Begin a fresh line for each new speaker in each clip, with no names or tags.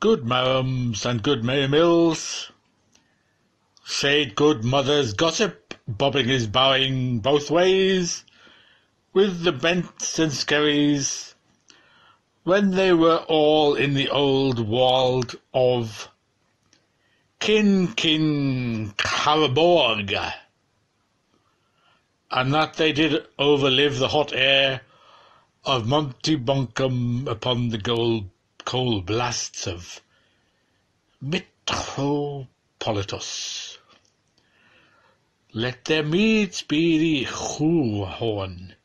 Good marums and good merry mills, said good mother's gossip, bobbing his bowing both ways, with the bents and skerries, when they were all in the old walled of Kin Caraborg, and that they did overlive the hot air of Monty Buncombe upon the cold blasts of Metropolitus. Let their meads be the Who-horn,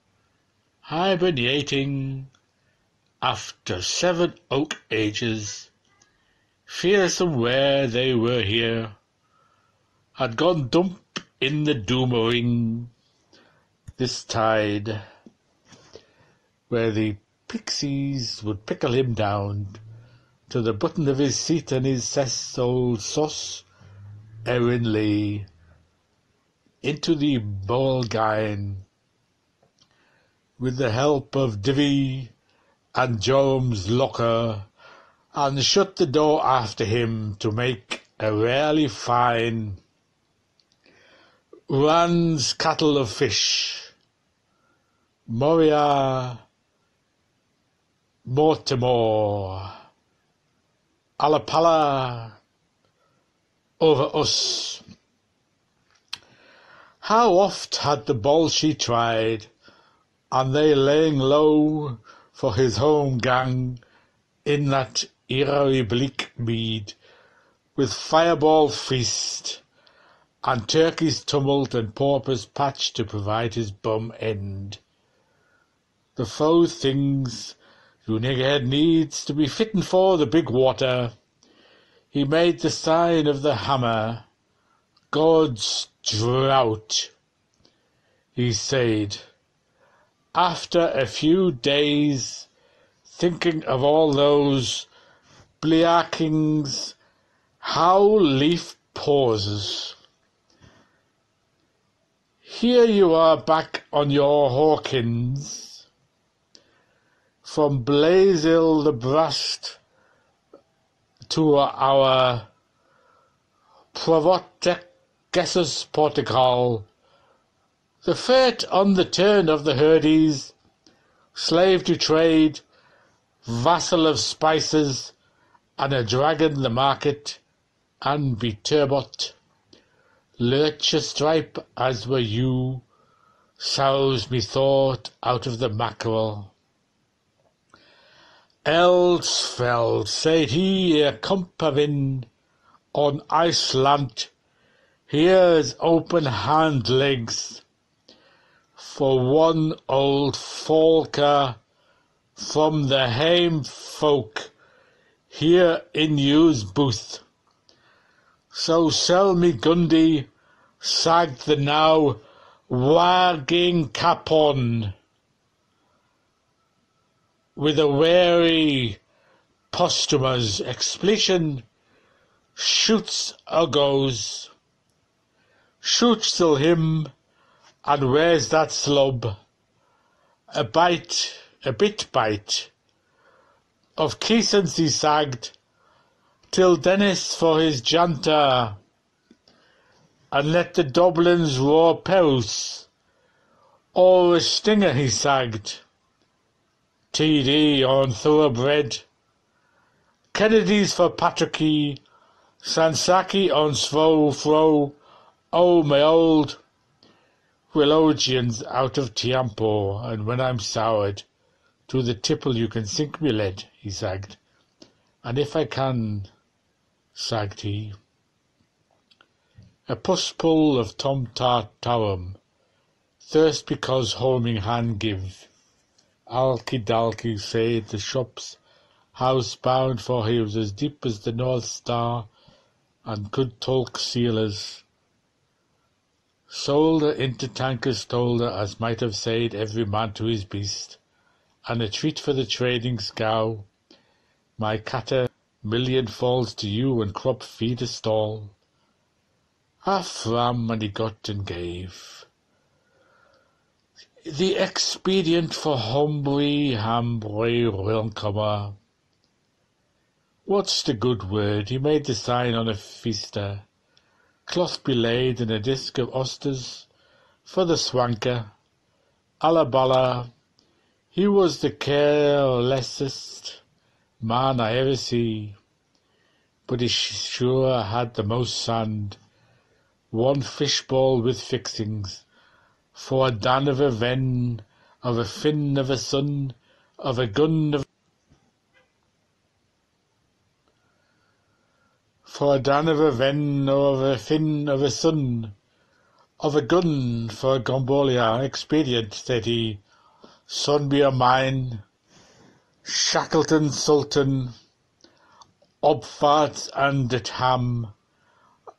hibernating after 7 oak ages, fearsome where they were here, had gone dump in the doomering this tide, where the pixies would pickle him down to the button of his seat and his old sauce Erin Lee into the Bolgine with the help of Divvy and Joram's locker, and shut the door after him to make a rarely fine Rand's cattle of fish, Moria Mortimer, Alapala over us. How oft had the Bolshie tried, and they laying low for his home gang in that eerie bleak mead, with fireball feast, and turkey's tumult and pauper's patch to provide his bum end. The foe things you niggerhead needs to be fitting for the big water. He made the sign of the hammer, God's drought, he said, after a few days thinking of all those bleakings, how leaf pauses. Here you are back on your Hawkins, from Blaisdell the Brast to our Provotegessus Portugal, the fate on the turn of the Herdies, slave to trade, vassal of spices, and a dragon the market, and be turbot, lurcher stripe as were you, souse methought out of the mackerel. Elsfeld, said he, a compavin on Iceland, here's open hand legs for one old folker from the hame folk here in you's booth. So sell me Gundy, sagged the now wagging capon, with a wary posthumous expletion, shoots uggos, shoots till him, and where's that slub? A bit bite, of Keesons he sagged, till Dennis for his jantar, and let the Dublins roar peus, or a stinger he sagged, TD on thoroughbred, Kennedy's for Patricky, Sansaki on Svofro, oh my old Willogians out of Tiampo, and when I'm soured, to the tipple you can sink me lead, he sagged, and if I can, sagged he. A puss-pull of Tom Tartarum, thirst because homing hand give, Alky-dalky said the shop's house-bound, for he was as deep as the North Star, and could talk sealers. Sold her into tankers, told her, as might have said every man to his beast, and a treat for the trading scow. My catter million falls to you, and crop feed a stall. Half ram, and he got and gave. The expedient for Hambry Welcomer What's the good word? He made the sign on a feaster, cloth belayed in a disk of oysters, for the swanker. Alabala, he was the carelessest man I ever see, but he sure had the most sand. One fishball with fixings, for a dan of a ven, of a fin of a son, of a gun of for a dan of a ven, of a fin of a son, of a gun for a Gombolia. Expedient, said he, son be a mine, Shackleton Sultan, Obfart and at ham,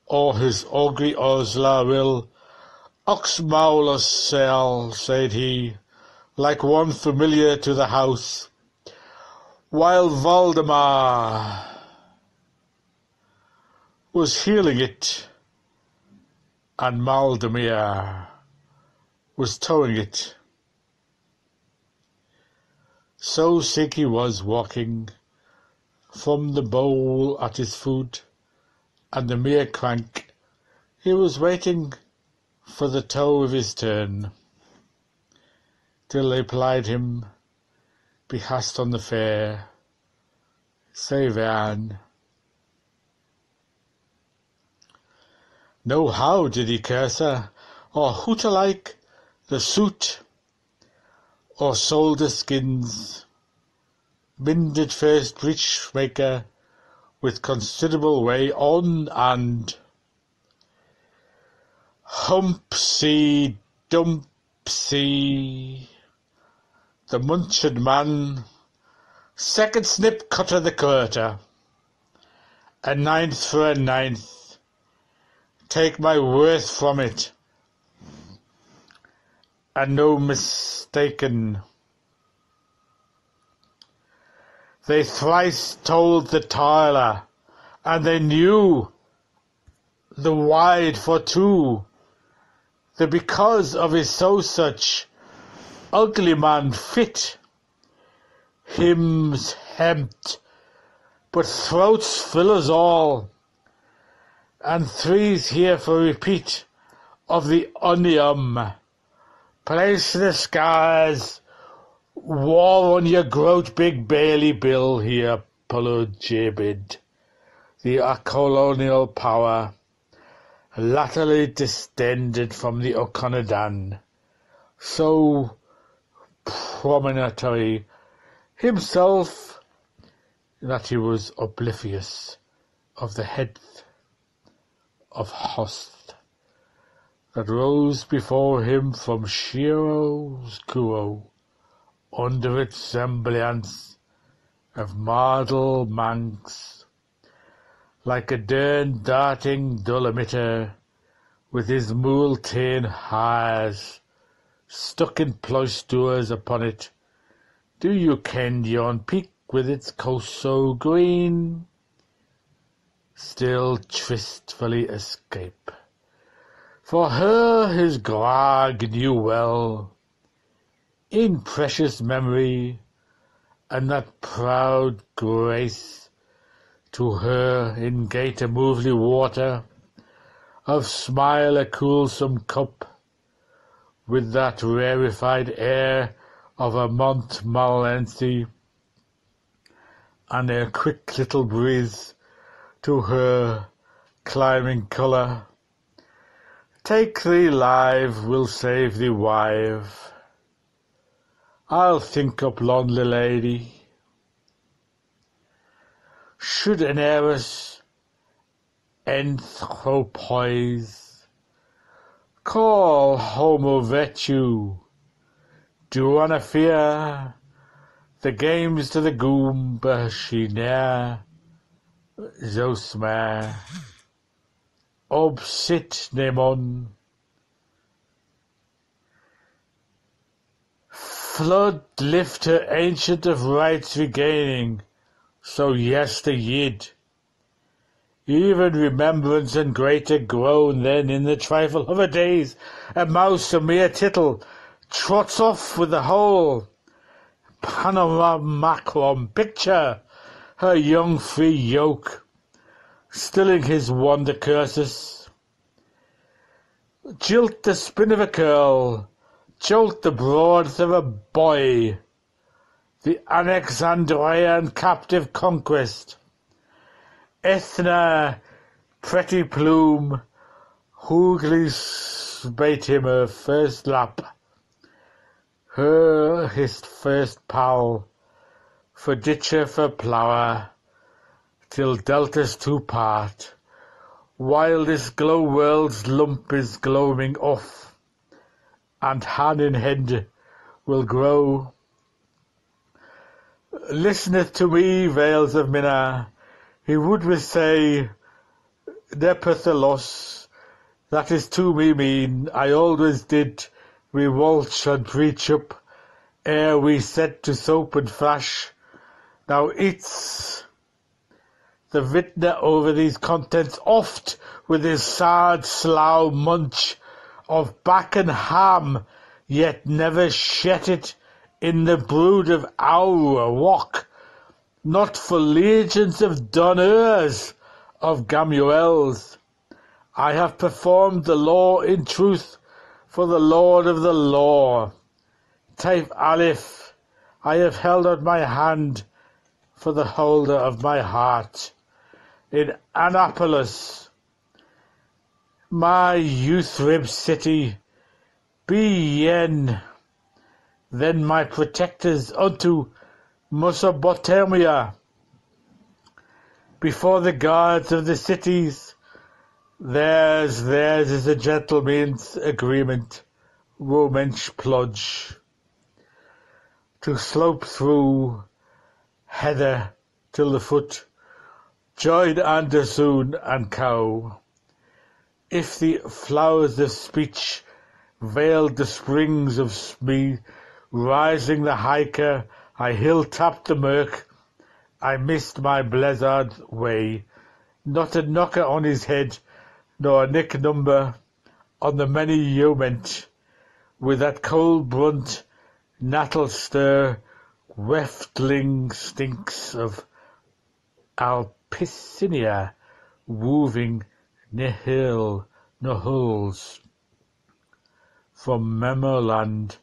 or his augury Osla will, Oxmaulus sell, said he, like one familiar to the house, while Valdemar was healing it, and Maldemir was towing it. So sick he was walking, from the bowl at his foot, and the mere crank, he was waiting for the toe of his turn, till they plied him, behast on the fare, say Van. No how did he curse her, or hoot alike the suit, or sold the skins, mended first breech maker, with considerable way on, and Humpsy Dumpsy, the munched man, second snip cutter the quarter, a ninth for a ninth, take my worth from it, and no mistaken. They thrice told the tiler, and they knew the wide for two, the because of his so such ugly man fit, him's hempt, but throats fill us all, and three's here for repeat of the onium. Place the scars, war on your groat big Bailey Bill here, Pulu Jabid, the colonial power, latterly distended from the O'Conadan, so prominently himself that he was oblivious of the head of host that rose before him from Shiro's Kuro, under its semblance of Mardel Manx, like a dern darting dolometer, with his multain hairs stuck in plousters upon it. Do you ken yon peak with its coast so green? Still tristfully escape. For her his grog knew well, in precious memory, and that proud grace to her in gate a movely water, of smile a coolsome cup, with that rarefied air of a Montmorency, and a quick little breeze to her climbing colour. Take thee live, will save thee wive. I'll think up lonely lady. Should an heiress anthropoise call homo virtue, do on a fear the games to the goomba she ne'er Zosmer, obsit nemon, flood lift her ancient of rights regaining, so yester yid, even remembrance and greater grown then in the trifle of her days, a mouse a mere tittle, trots off with the whole panorama macron picture, her young free yoke, stilling his wonder curses. Jilt the spin of a curl, jolt the broads of a boy, the Alexandrian captive conquest, Ethna pretty plume, Hoogly bait him her first lap, her his first pal, for ditcher for plower, till deltas two part, while this glow world's lump is gloaming off, and hand in hand will grow. Listeneth to me, vales of Minna, he would we say, nepeth a loss, that is to me mean, I always did, we waltz should breach up, ere we set to soap and flash. Now it's the vintner over these contents oft with his sad slough munch of back and ham, yet never shet it in the brood of our wok, not for legions of donneurs of Gamuels. I have performed the law in truth for the Lord of the law. Taif Aleph, I have held out my hand for the holder of my heart. In Annapolis, my youth-ribbed city, be yen, then my protectors unto Mesopotamia. Before the guards of the cities, theirs is a gentleman's agreement, Romansh plodge, to slope through heather till the foot, join Andersoon and cow. If the flowers of speech veiled the springs of smee, rising the hiker, I hill-tapped the mirk, I missed my blizzard way, not a knocker on his head, nor a nick number on the many yeoment, with that cold brunt, nattle stir, weftling stinks of Alpicinia, wooving Nihils from Memoland,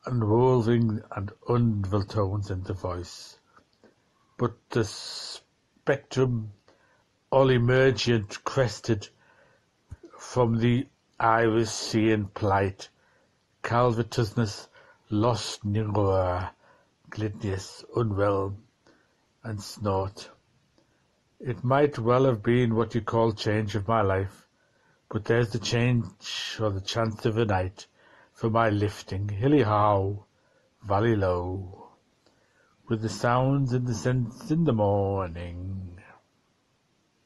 and rolling and unvil tones in the voice. But the spectrum, all emergent, crested from the iris seeing plight, calvitousness, lost nirvana, glitness, unwell, and snort. It might well have been what you call change of my life, but there's the change or the chance of a night for my lifting, hilly how, valley low, with the sounds and the scents in the morning.